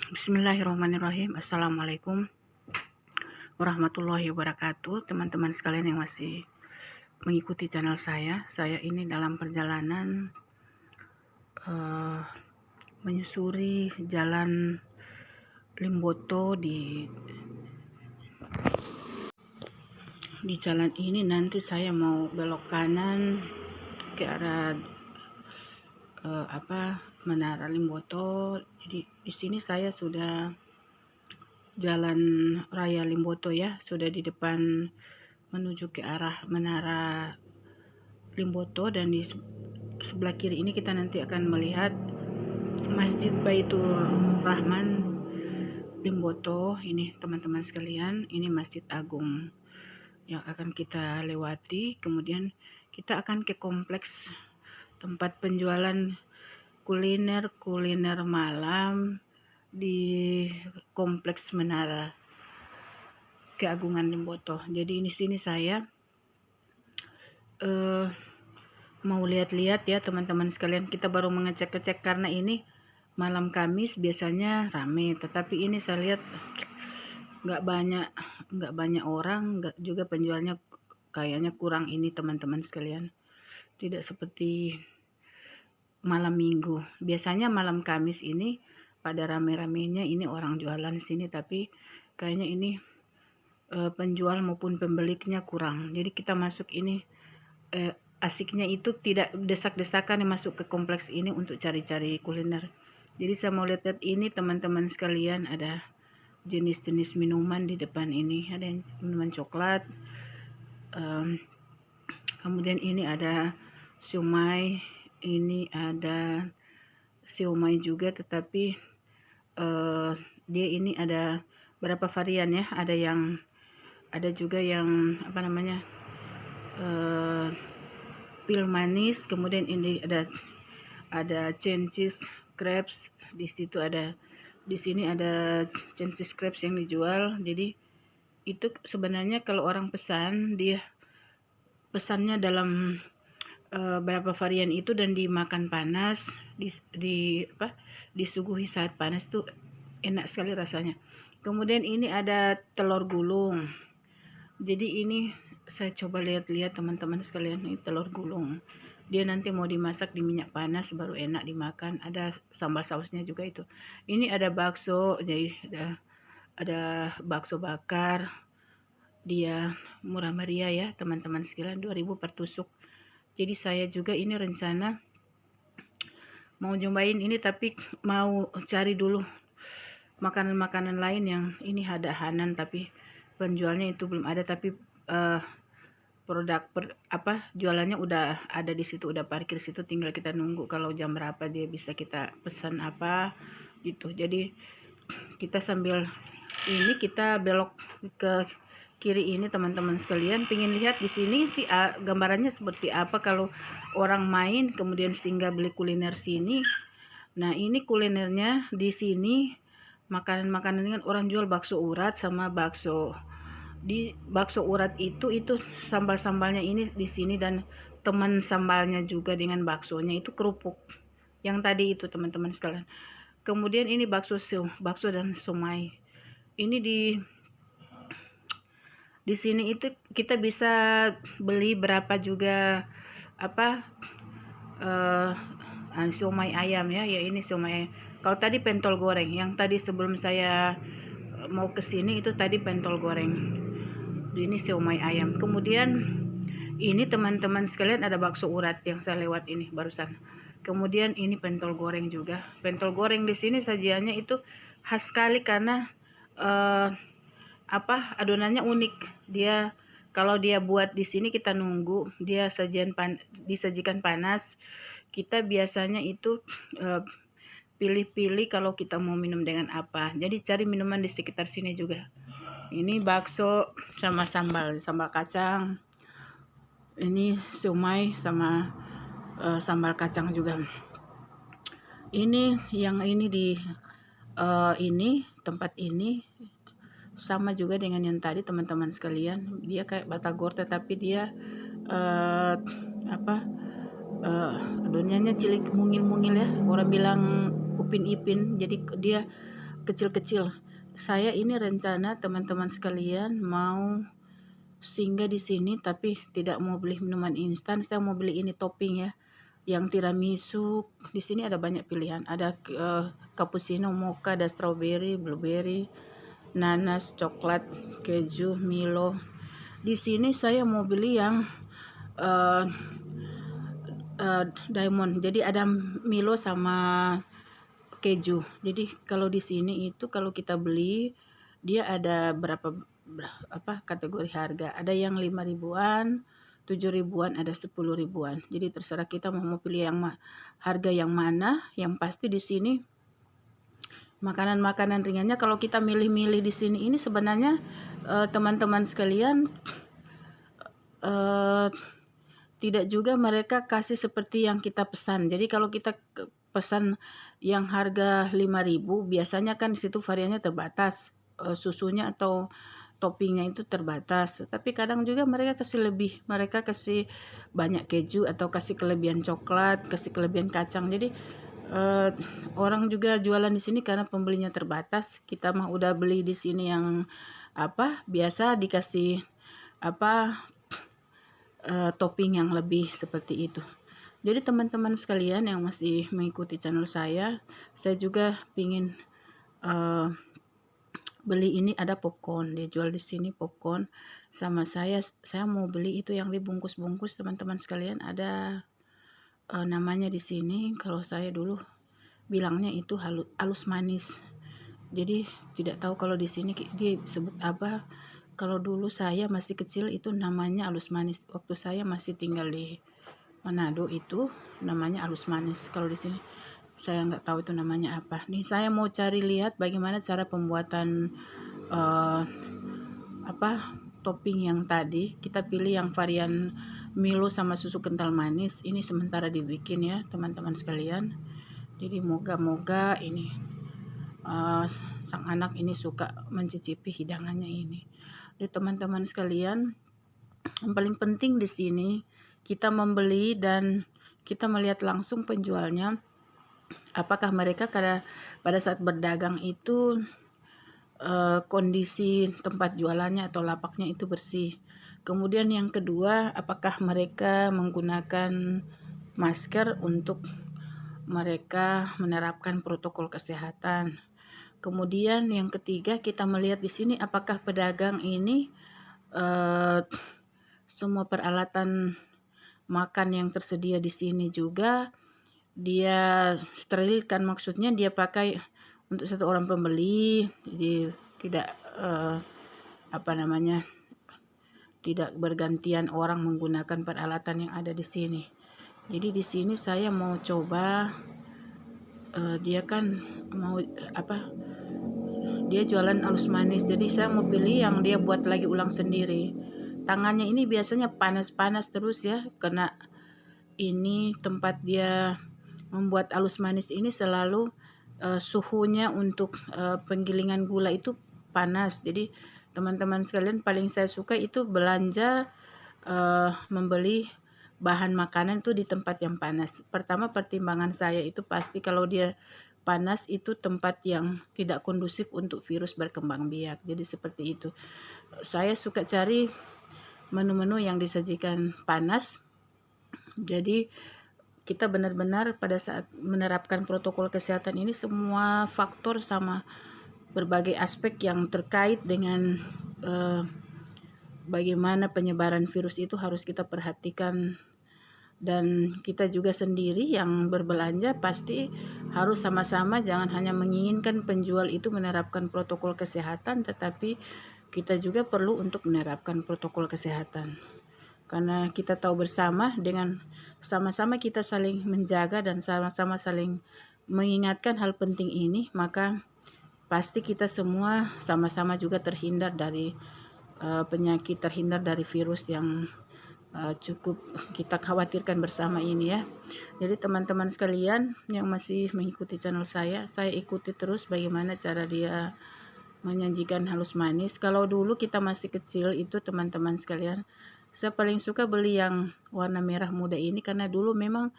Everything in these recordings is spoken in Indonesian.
Bismillahirrahmanirrahim. Assalamualaikum warahmatullahi wabarakatuh. Teman-teman sekalian yang masih mengikuti channel saya ini dalam perjalanan menyusuri jalan Limboto. Di jalan ini nanti saya mau belok kanan ke arah Menara Limboto. Jadi di sini saya sudah Jalan Raya Limboto ya, sudah di depan menuju ke arah Menara Limboto, dan di sebelah kiri ini kita nanti akan melihat Masjid Baitur Rahman Limboto. Ini teman-teman sekalian, ini Masjid Agung yang akan kita lewati. Kemudian kita akan ke kompleks tempat penjualan kuliner malam di kompleks Menara Keagungan Limboto. Jadi di sini saya mau lihat-lihat ya teman-teman sekalian. Kita baru mengecek-cek karena ini malam Kamis biasanya rame, tetapi ini saya lihat nggak banyak orang, nggak juga penjualnya kayaknya kurang ini teman-teman sekalian. Tidak seperti malam Minggu. Biasanya malam Kamis ini pada rame-ramenya ini orang jualan sini, tapi kayaknya ini penjual maupun pembelinya kurang. Jadi kita masuk ini asiknya itu tidak desak-desakan masuk ke kompleks ini untuk cari-cari kuliner. Jadi saya mau lihat ini teman-teman sekalian, ada jenis-jenis minuman di depan ini. Ada minuman coklat, kemudian ini ada siomay, ini ada siomay juga, tetapi dia ini ada berapa varian ya. Ada juga yang pil manis. Kemudian ini ada cheese crepes. Di sini ada cheese crepes yang dijual. Jadi itu sebenarnya kalau orang pesan, dia pesannya dalam berapa varian itu dan dimakan panas, disuguhi saat panas tuh enak sekali rasanya. Kemudian ini ada telur gulung. Jadi ini saya coba lihat-lihat teman-teman sekalian, ini telur gulung. Dia nanti mau dimasak di minyak panas baru enak dimakan. Ada sambal sausnya juga itu. Ini ada bakso, jadi ada bakso bakar. Dia murah meriah ya teman-teman sekalian, 2.000 per tusuk. Jadi saya juga ini rencana mau cobain ini, tapi mau cari dulu makanan-makanan lain yang ini ada hanan, tapi penjualnya itu belum ada. Tapi jualannya udah ada di situ, udah parkir situ, tinggal kita nunggu kalau jam berapa dia bisa kita pesan apa gitu. Jadi kita sambil ini kita belok ke kiri ini teman-teman sekalian, pengen lihat di sini sih gambarannya seperti apa kalau orang main kemudian singgah beli kuliner sini. Nah ini kulinernya di sini, makanan-makanan kan orang jual bakso urat sama bakso. Di bakso urat itu sambal-sambalnya ini di sini, dan teman sambalnya juga dengan baksonya itu kerupuk yang tadi itu teman-teman sekalian. Kemudian ini bakso dan somai. Ini di sini itu kita bisa beli berapa juga siomay ayam ya ini siomay ayam. Kalau tadi pentol goreng, yang tadi sebelum saya mau ke sini itu tadi pentol goreng. Ini siomay ayam. Kemudian ini teman-teman sekalian ada bakso urat yang saya lewat ini barusan. Kemudian ini pentol goreng juga. Pentol goreng di sini sajiannya itu khas sekali karena adonannya unik. Dia kalau dia buat di sini kita nunggu, dia disajikan panas. Kita biasanya itu pilih-pilih kalau kita mau minum dengan apa. Jadi cari minuman di sekitar sini juga. Ini bakso sama sambal kacang. Ini siomay sama sambal kacang juga. Ini yang ini di ini tempat ini sama juga dengan yang tadi teman-teman sekalian. Dia kayak batagor tetapi dia adonannya cilik mungil-mungil ya. Orang bilang upin ipin. Jadi dia kecil-kecil. Saya ini rencana teman-teman sekalian mau singgah di sini tapi tidak mau beli minuman instan, saya mau beli ini topping ya. Yang tiramisu, di sini ada banyak pilihan. Ada cappuccino, mocha, ada strawberry, blueberry, nanas, coklat, keju, Milo. Di sini saya mau beli yang uh, diamond. Jadi ada Milo sama keju. Jadi kalau di sini itu kalau kita beli dia ada apa kategori harga. Ada yang 5 ribuan, 7 ribuan, ada 10 ribuan. Jadi terserah kita mau pilih yang harga yang mana. Yang pasti di sini makanan-makanan ringannya kalau kita milih-milih di sini ini sebenarnya teman-teman sekalian tidak juga mereka kasih seperti yang kita pesan. Jadi kalau kita pesan yang harga 5.000 biasanya kan di situ variannya terbatas, susunya atau toppingnya itu terbatas. Tapi kadang juga mereka kasih lebih, mereka kasih banyak keju atau kasih kelebihan coklat, kasih kelebihan kacang. Jadi orang juga jualan di sini karena pembelinya terbatas. Kita mah udah beli di sini yang apa biasa dikasih apa topping yang lebih seperti itu. Jadi teman-teman sekalian yang masih mengikuti channel saya juga pingin beli ini, ada popcorn, dia jual di sini popcorn sama saya mau beli itu yang dibungkus-bungkus teman-teman sekalian, ada namanya di sini kalau saya dulu bilangnya itu halus manis. Jadi tidak tahu kalau di sini dia sebut apa. Kalau dulu saya masih kecil itu namanya halus manis. Waktu saya masih tinggal di Manado itu namanya halus manis. Kalau di sini saya nggak tahu itu namanya apa. Nih saya mau cari lihat bagaimana cara pembuatan apa topping yang tadi. Kita pilih yang varian Milo sama susu kental manis. Ini sementara dibikin ya teman-teman sekalian. Jadi moga-moga ini sang anak ini suka mencicipi hidangannya ini. Jadi teman-teman sekalian, yang paling penting di sini kita membeli dan kita melihat langsung penjualnya, apakah mereka pada saat berdagang itu kondisi tempat jualannya atau lapaknya itu bersih. Kemudian yang kedua, apakah mereka menggunakan masker untuk mereka menerapkan protokol kesehatan. Kemudian yang ketiga kita melihat di sini apakah pedagang ini semua peralatan makan yang tersedia di sini juga dia sterilkan, maksudnya dia pakai untuk satu orang pembeli, jadi tidak tidak bergantian orang menggunakan peralatan yang ada di sini. Jadi di sini saya mau coba dia kan mau dia jualan halus manis, jadi saya mau pilih yang dia buat lagi ulang sendiri. Tangannya ini biasanya panas-panas terus ya, karena ini tempat dia membuat halus manis ini selalu suhunya untuk penggilingan gula itu panas. Jadi teman-teman sekalian paling saya suka itu belanja membeli bahan makanan itu di tempat yang panas. Pertama pertimbangan saya itu pasti kalau dia panas itu tempat yang tidak kondusif untuk virus berkembang biak. Jadi seperti itu. Saya suka cari menu-menu yang disajikan panas. Jadi kita benar-benar pada saat menerapkan protokol kesehatan ini semua faktor sama berbagai aspek yang terkait dengan bagaimana penyebaran virus itu harus kita perhatikan. Dan kita juga sendiri yang berbelanja pasti harus sama-sama, jangan hanya menginginkan penjual itu menerapkan protokol kesehatan, tetapi kita juga perlu untuk menerapkan protokol kesehatan. Karena kita tahu bersama dengan sama-sama kita saling menjaga dan sama-sama saling mengingatkan hal penting ini, maka pasti kita semua sama-sama juga terhindar dari penyakit, terhindar dari virus yang cukup kita khawatirkan bersama ini ya. Jadi teman-teman sekalian yang masih mengikuti channel saya ikuti terus bagaimana cara dia menyajikan halus manis. Kalau dulu kita masih kecil itu teman-teman sekalian, saya paling suka beli yang warna merah muda ini karena dulu memang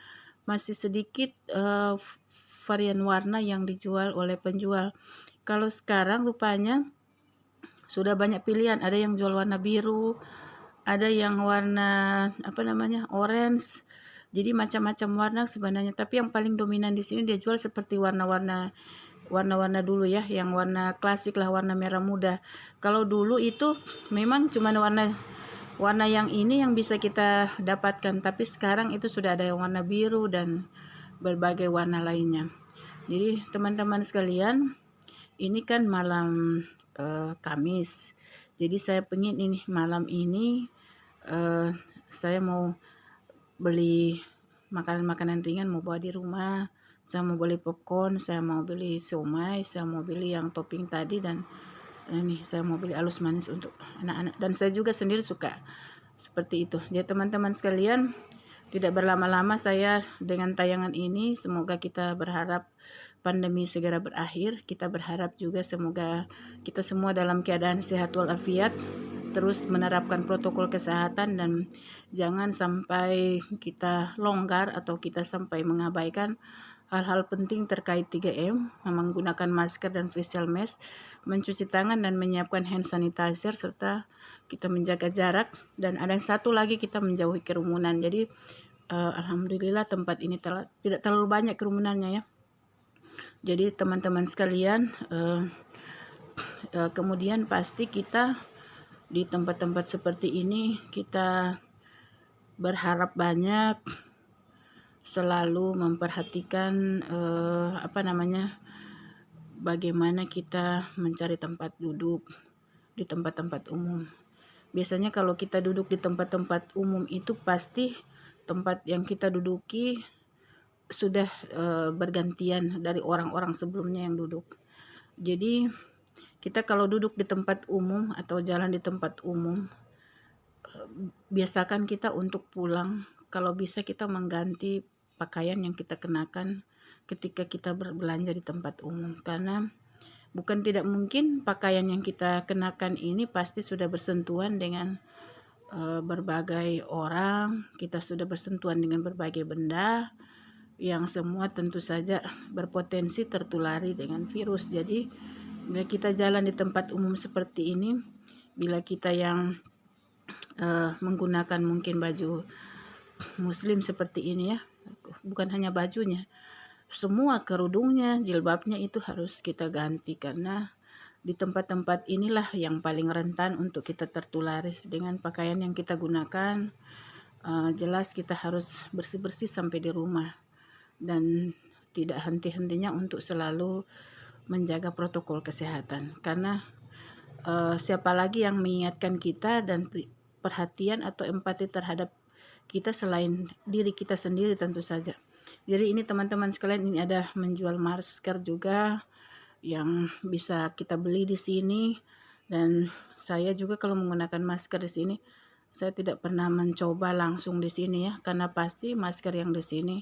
masih sedikit varian warna yang dijual oleh penjual. Kalau sekarang rupanya sudah banyak pilihan, ada yang jual warna biru, ada yang warna orange. Jadi macam-macam warna sebenarnya, tapi yang paling dominan di sini dia jual seperti warna-warna dulu ya, yang warna klasik lah, warna merah muda. Kalau dulu itu memang cuma warna yang ini yang bisa kita dapatkan, tapi sekarang itu sudah ada yang warna biru dan berbagai warna lainnya. Jadi teman-teman sekalian, ini kan malam Kamis. Jadi saya pengen ini malam ini saya mau beli makanan-makanan ringan, mau bawa di rumah. Saya mau beli popcorn, saya mau beli siomay, saya mau beli yang topping tadi, dan ini saya mau beli halus manis untuk anak-anak. Dan saya juga sendiri suka seperti itu. Jadi teman-teman sekalian, tidak berlama-lama saya dengan tayangan ini, semoga kita berharap pandemi segera berakhir. Kita berharap juga semoga kita semua dalam keadaan sehat walafiat, terus menerapkan protokol kesehatan, dan jangan sampai kita longgar atau kita sampai mengabaikan hal-hal penting terkait 3M, menggunakan masker dan facial mask, mencuci tangan dan menyiapkan hand sanitizer, serta kita menjaga jarak. Dan ada satu lagi, kita menjauhi kerumunan. Jadi alhamdulillah tempat ini tidak terlalu banyak kerumunannya ya. Jadi teman-teman sekalian, kemudian pasti kita di tempat-tempat seperti ini kita berharap banyak, selalu memperhatikan bagaimana kita mencari tempat duduk di tempat-tempat umum. Biasanya kalau kita duduk di tempat-tempat umum itu pasti tempat yang kita duduki sudah bergantian dari orang-orang sebelumnya yang duduk. Jadi kita kalau duduk di tempat umum atau jalan di tempat umum, biasakan kita untuk pulang, kalau bisa kita mengganti pakaian yang kita kenakan ketika kita berbelanja di tempat umum. Karena bukan tidak mungkin pakaian yang kita kenakan ini pasti sudah bersentuhan dengan berbagai orang, kita sudah bersentuhan dengan berbagai benda, yang semua tentu saja berpotensi tertulari dengan virus. Jadi bila kita jalan di tempat umum seperti ini, bila kita yang menggunakan mungkin baju muslim seperti ini ya, bukan hanya bajunya, semua kerudungnya, jilbabnya itu harus kita ganti, karena di tempat-tempat inilah yang paling rentan untuk kita tertulari dengan pakaian yang kita gunakan. Jelas kita harus bersih-bersih sampai di rumah, dan tidak henti-hentinya untuk selalu menjaga protokol kesehatan. Karena siapa lagi yang mengingatkan kita dan perhatian atau empati terhadap kita selain diri kita sendiri tentu saja. Jadi ini teman-teman sekalian, ini ada menjual masker juga yang bisa kita beli di sini. Dan saya juga kalau menggunakan masker di sini, saya tidak pernah mencoba langsung di sini ya, karena pasti masker yang di sini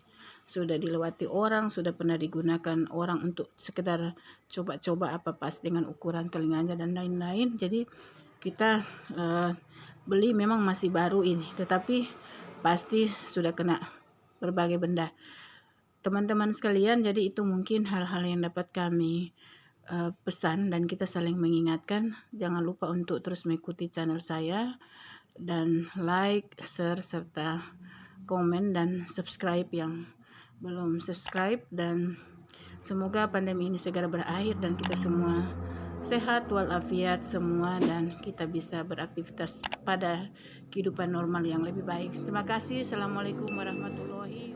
sudah dilewati orang, sudah pernah digunakan orang untuk sekedar coba-coba apa pas dengan ukuran telinganya dan lain-lain. Jadi kita beli memang masih baru ini, tetapi pasti sudah kena berbagai benda. Teman-teman sekalian, jadi itu mungkin hal-hal yang dapat kami pesan, dan kita saling mengingatkan. Jangan lupa untuk terus mengikuti channel saya, dan like, share, serta komen dan subscribe yang belum subscribe. Dan semoga pandemi ini segera berakhir dan kita semua sehat walafiat semua, dan kita bisa beraktivitas pada kehidupan normal yang lebih baik. Terima kasih. Assalamualaikum warahmatullahi wabarakatuh.